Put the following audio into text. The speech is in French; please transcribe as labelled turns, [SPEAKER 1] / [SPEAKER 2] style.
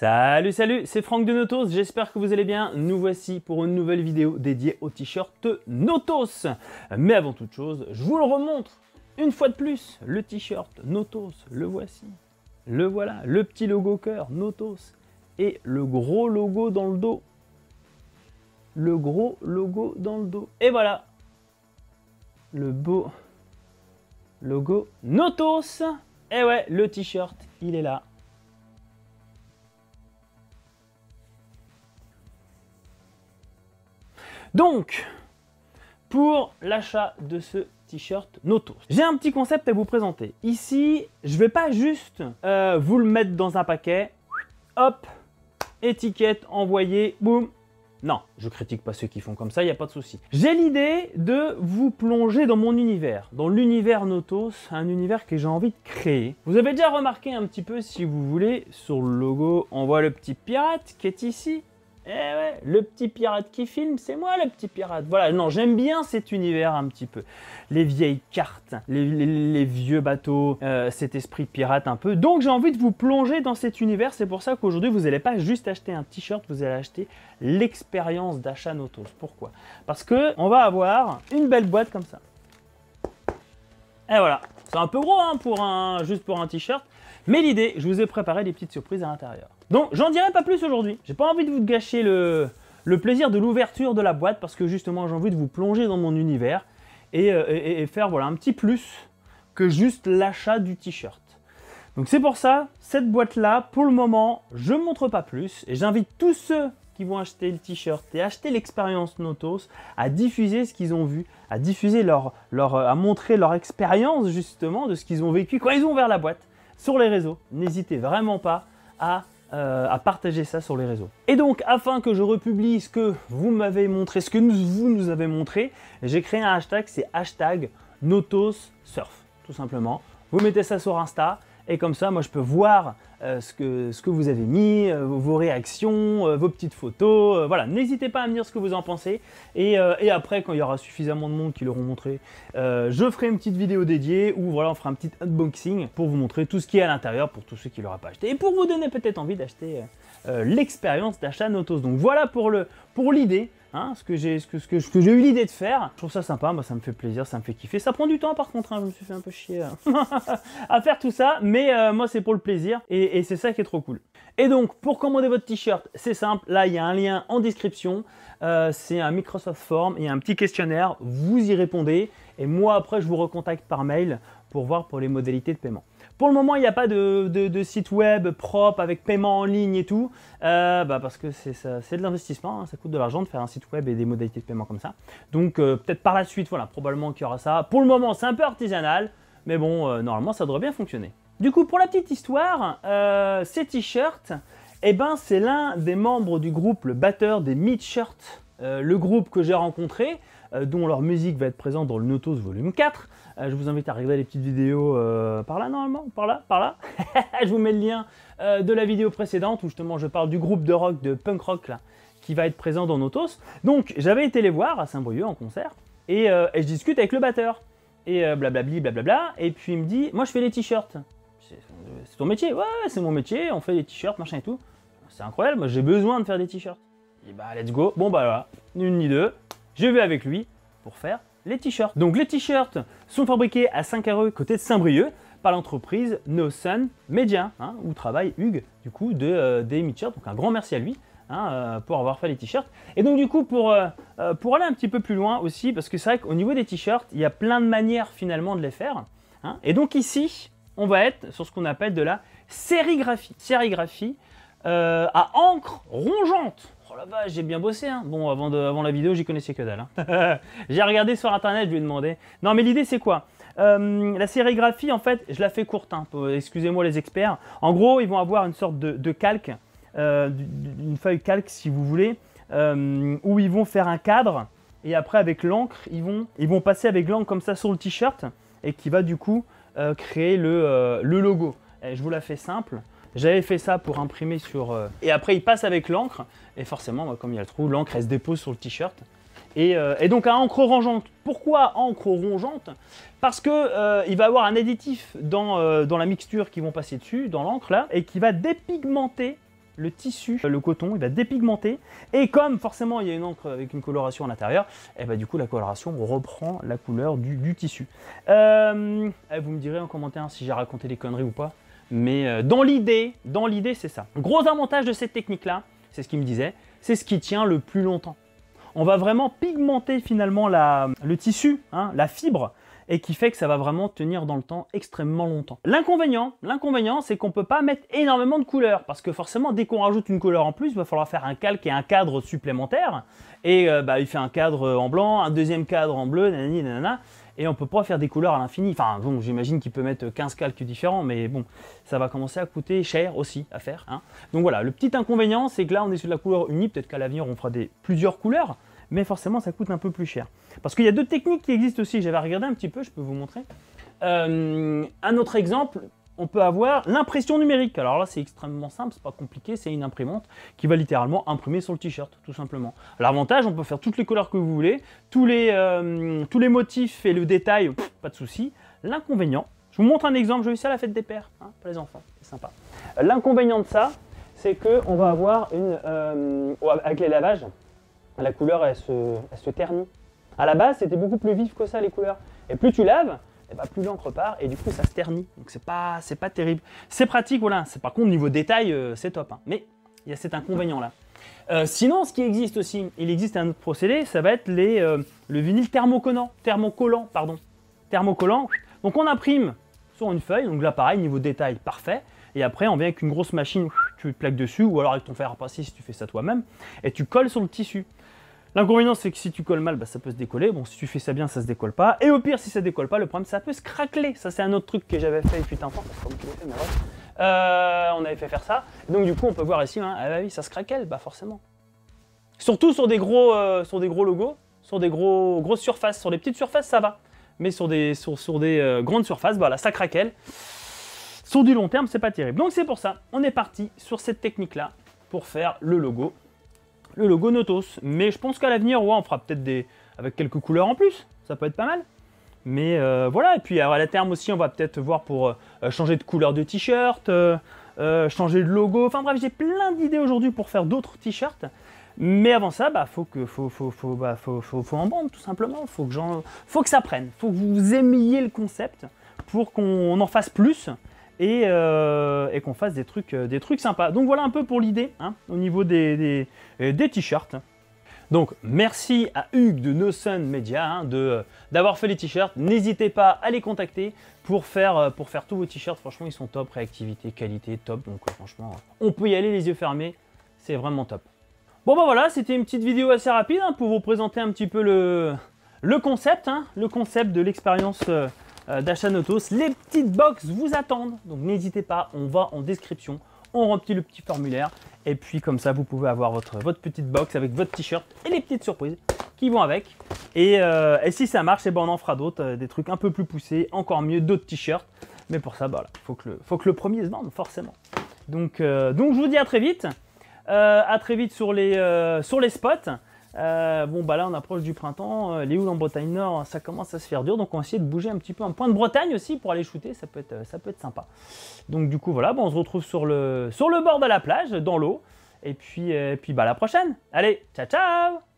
[SPEAKER 1] Salut, salut, c'est Franck de Notos, j'espère que vous allez bien. Nous voici pour une nouvelle vidéo dédiée au t-shirt Notos. Mais avant toute chose, je vous le remontre une fois de plus, le t-shirt Notos, le voici. Le voilà, le petit logo cœur Notos et le gros logo dans le dos. Le gros logo dans le dos. Et voilà, le beau logo Notos. Et ouais, le t-shirt, il est là. Donc, pour l'achat de ce t-shirt Notos, j'ai un petit concept à vous présenter. Ici, je ne vais pas juste vous le mettre dans un paquet, hop, étiquette, envoyée, boum. Non, je critique pas ceux qui font comme ça, il n'y a pas de souci. J'ai l'idée de vous plonger dans mon univers, dans l'univers Notos, un univers que j'ai envie de créer. Vous avez déjà remarqué un petit peu, si vous voulez, sur le logo, on voit le petit pirate qui est ici. Eh ouais, le petit pirate qui filme, c'est moi le petit pirate. Voilà, non, j'aime bien cet univers un petit peu. Les vieilles cartes, les vieux bateaux, cet esprit pirate un peu. Donc j'ai envie de vous plonger dans cet univers. C'est pour ça qu'aujourd'hui, vous n'allez pas juste acheter un t-shirt, vous allez acheter l'expérience d'achat Notos. Pourquoi? Parce que on va avoir une belle boîte comme ça. Et voilà, c'est un peu gros hein, juste pour un t-shirt. Mais l'idée, je vous ai préparé des petites surprises à l'intérieur. Donc, j'en dirai pas plus aujourd'hui. J'ai pas envie de vous gâcher le plaisir de l'ouverture de la boîte parce que justement, j'ai envie de vous plonger dans mon univers et faire voilà, un petit plus que juste l'achat du t-shirt. Donc, c'est pour ça, cette boîte-là, pour le moment, je ne montre pas plus. Et j'invite tous ceux qui vont acheter le t-shirt et acheter l'expérience Notos à diffuser ce qu'ils ont vu, à diffuser à montrer leur expérience justement de ce qu'ils ont vécu quand ils ont ouvert la boîte sur les réseaux. N'hésitez vraiment pas à partager ça sur les réseaux. Et donc, afin que je republie ce que vous m'avez montré, ce que vous nous avez montré, j'ai créé un hashtag, c'est hashtag NotosSurf, tout simplement. Vous mettez ça sur Insta, et comme ça, moi, je peux voir ce que vous avez mis, vos réactions, vos petites photos. Voilà, n'hésitez pas à me dire ce que vous en pensez. Et après, quand il y aura suffisamment de monde qui l'auront montré, je ferai une petite vidéo dédiée où voilà, on fera un petit unboxing pour vous montrer tout ce qui est à l'intérieur pour tous ceux qui ne l'auraient pas acheté. Et pour vous donner peut-être envie d'acheter l'expérience d'achat Notos. Donc voilà pour l'idée. Hein, ce que j'ai eu l'idée de faire. Je trouve ça sympa, moi ça me fait plaisir, ça me fait kiffer. Ça prend du temps par contre, hein, je me suis fait un peu chier à faire tout ça, mais moi c'est pour le plaisir et c'est ça qui est trop cool. Et donc pour commander votre t-shirt, c'est simple, là il y a un lien en description, c'est un Microsoft Form, il y a un petit questionnaire, vous y répondez et moi après je vous recontacte par mail pour voir pour les modalités de paiement. Pour le moment, il n'y a pas de site web propre avec paiement en ligne et tout, parce que c'est de l'investissement, hein, ça coûte de l'argent de faire un site web et des modalités de paiement comme ça. Donc peut-être par la suite, voilà, probablement qu'il y aura ça. Pour le moment, c'est un peu artisanal, mais bon, normalement, ça devrait bien fonctionner. Du coup, pour la petite histoire, ces t-shirts, eh ben, c'est l'un des membres du groupe, le batteur des Meat-Shirts, le groupe que j'ai rencontré, dont leur musique va être présente dans le Notos volume 4. Je vous invite à regarder les petites vidéos par là normalement, par là. Je vous mets le lien de la vidéo précédente où justement je parle du groupe de rock, de punk rock là, qui va être présent dans Notos. Donc j'avais été les voir à Saint-Brieuc en concert et je discute avec le batteur et blablabli blablabla et puis il me dit moi je fais les t-shirts. C'est ton métier? Ouais, c'est mon métier, on fait des t-shirts machin et tout. C'est incroyable, moi j'ai besoin de faire des t-shirts. Et bah let's go. Bon bah voilà, ni une ni deux, je vais avec lui pour faire les t-shirts. Donc les t-shirts sont fabriqués à Saint-Carreux, côté de Saint-Brieuc, par l'entreprise No Sun Media, hein, où travaille Hugues, du coup, des Meat-Shirts. Donc un grand merci à lui hein, pour avoir fait les t-shirts. Et donc du coup, pour aller un petit peu plus loin aussi, parce que c'est vrai qu'au niveau des t-shirts, il y a plein de manières finalement de les faire. Hein. Et donc ici, on va être sur ce qu'on appelle de la sérigraphie. Sérigraphie à encre rongeante. Oh la vache, j'ai bien bossé. Hein. Bon, avant la vidéo, j'y connaissais que dalle. Hein. J'ai regardé sur internet, je lui ai demandé. Non, mais l'idée, c'est quoi? La sérigraphie, en fait, je la fais courte. Hein, excusez-moi les experts. En gros, ils vont avoir une sorte de calque, une feuille calque, si vous voulez, où ils vont faire un cadre. Et après, avec l'encre, ils vont passer avec l'encre comme ça sur le t-shirt et qui va du coup créer le logo. Et je vous la fais simple. J'avais fait ça pour imprimer sur... Et après, il passe avec l'encre. Et forcément, comme il y a le trou, l'encre, elle se dépose sur le t-shirt. Et donc, à encre rongeante. Pourquoi encre rongeante? Parce que il va y avoir un additif dans la mixture qui vont passer dessus, dans l'encre là, et qui va dépigmenter le tissu, le coton, il va dépigmenter. Et comme forcément il y a une encre avec une coloration à l'intérieur, et bah du coup la coloration reprend la couleur du tissu. Vous me direz en commentaire si j'ai raconté des conneries ou pas. Mais dans l'idée c'est ça. Gros avantage de cette technique-là, c'est ce qu'il me disait, c'est ce qui tient le plus longtemps. On va vraiment pigmenter finalement le tissu, hein, la fibre, et qui fait que ça va vraiment tenir dans le temps extrêmement longtemps. L'inconvénient, c'est qu'on ne peut pas mettre énormément de couleurs, parce que forcément, dès qu'on rajoute une couleur en plus, il va falloir faire un calque et un cadre supplémentaire, et il fait un cadre en blanc, un deuxième cadre en bleu, nanani, nanana, et on ne peut pas faire des couleurs à l'infini. Enfin, bon, j'imagine qu'il peut mettre 15 calques différents, mais bon, ça va commencer à coûter cher aussi à faire. Hein. Donc voilà, le petit inconvénient, c'est que là, on est sur de la couleur unie, peut-être qu'à l'avenir, on fera plusieurs couleurs, mais forcément ça coûte un peu plus cher. Parce qu'il y a d'autres techniques qui existent aussi, j'avais regardé un petit peu, je peux vous montrer. Un autre exemple, on peut avoir l'impression numérique. Alors là c'est extrêmement simple, c'est pas compliqué, c'est une imprimante qui va littéralement imprimer sur le t-shirt, tout simplement. L'avantage, on peut faire toutes les couleurs que vous voulez, tous les motifs et le détail, pas de souci. L'inconvénient, je vous montre un exemple, j'ai vu ça à la fête des pères, hein, pour les enfants, c'est sympa. L'inconvénient de ça, c'est qu'on va avoir avec les lavages, la couleur elle se ternit. À la base c'était beaucoup plus vif que ça les couleurs. Et plus tu laves, et bah, plus l'encre part et du coup ça se ternit. Donc c'est pas terrible. C'est pratique, voilà. Par contre niveau détail c'est top. Hein. Mais il y a cet inconvénient là. Sinon ce qui existe aussi, il existe un autre procédé, ça va être le vinyle thermocollant. Donc on imprime sur une feuille, donc là pareil, niveau détail parfait. Et après on vient avec une grosse machine, tu plaques dessus, ou alors avec ton fer à passer si tu fais ça toi-même, et tu colles sur le tissu. L'inconvénient, c'est que si tu colles mal, bah, ça peut se décoller. Bon, si tu fais ça bien, ça se décolle pas. Et au pire, si ça décolle pas, le problème, ça peut se craqueler. Ça, c'est un autre truc que j'avais fait il fut un temps. C'est pas moi qui l'ai fait, mais bref. On avait fait faire ça. Donc, du coup, on peut voir ici, hein, ah bah oui, ça se craquelle, bah forcément. Surtout sur des gros logos, sur des grosses surfaces. Sur des petites surfaces, ça va. Mais sur des grandes surfaces, bah là, ça craquelle. Sur du long terme, c'est pas terrible. Donc, c'est pour ça, on est parti sur cette technique-là pour faire le logo. Le logo Notos, mais je pense qu'à l'avenir, ouais, on fera peut-être avec quelques couleurs en plus, ça peut être pas mal. Mais voilà, et puis à la terme aussi, on va peut-être voir pour changer de couleur de t-shirt, changer de logo, enfin bref, j'ai plein d'idées aujourd'hui pour faire d'autres t-shirts. Mais avant ça, bah, faut en vendre tout simplement, faut que ça prenne, faut que vous aimiez le concept pour qu'on en fasse plus. Et qu'on fasse des trucs sympas. Donc voilà un peu pour l'idée, hein, au niveau des t-shirts. Donc merci à Hugues de No Sun Media hein, d'avoir fait les t-shirts. N'hésitez pas à les contacter pour faire tous vos t-shirts. Franchement, ils sont top, réactivité, qualité, top. Donc franchement, on peut y aller les yeux fermés. C'est vraiment top. Bon bah voilà, c'était une petite vidéo assez rapide hein, pour vous présenter un petit peu le concept, hein, le concept de l'expérience d'achat Notos. Les petites box vous attendent, donc n'hésitez pas, on va en description, on remplit le petit formulaire et puis comme ça vous pouvez avoir votre petite box avec votre t-shirt et les petites surprises qui vont avec. Et si ça marche, et ben on en fera d'autres, des trucs un peu plus poussés, encore mieux, d'autres t-shirts. Mais pour ça, bah, faut que le premier se vende forcément. Donc je vous dis à très vite. Sur les spots. Bon bah là on approche du printemps, les houles en Bretagne Nord ça commence à se faire dur, donc on va essayer de bouger un petit peu un point de Bretagne aussi pour aller shooter, ça peut être sympa. Donc du coup voilà, bon, on se retrouve sur le bord de la plage, dans l'eau, et puis bah à la prochaine. Allez, ciao ciao.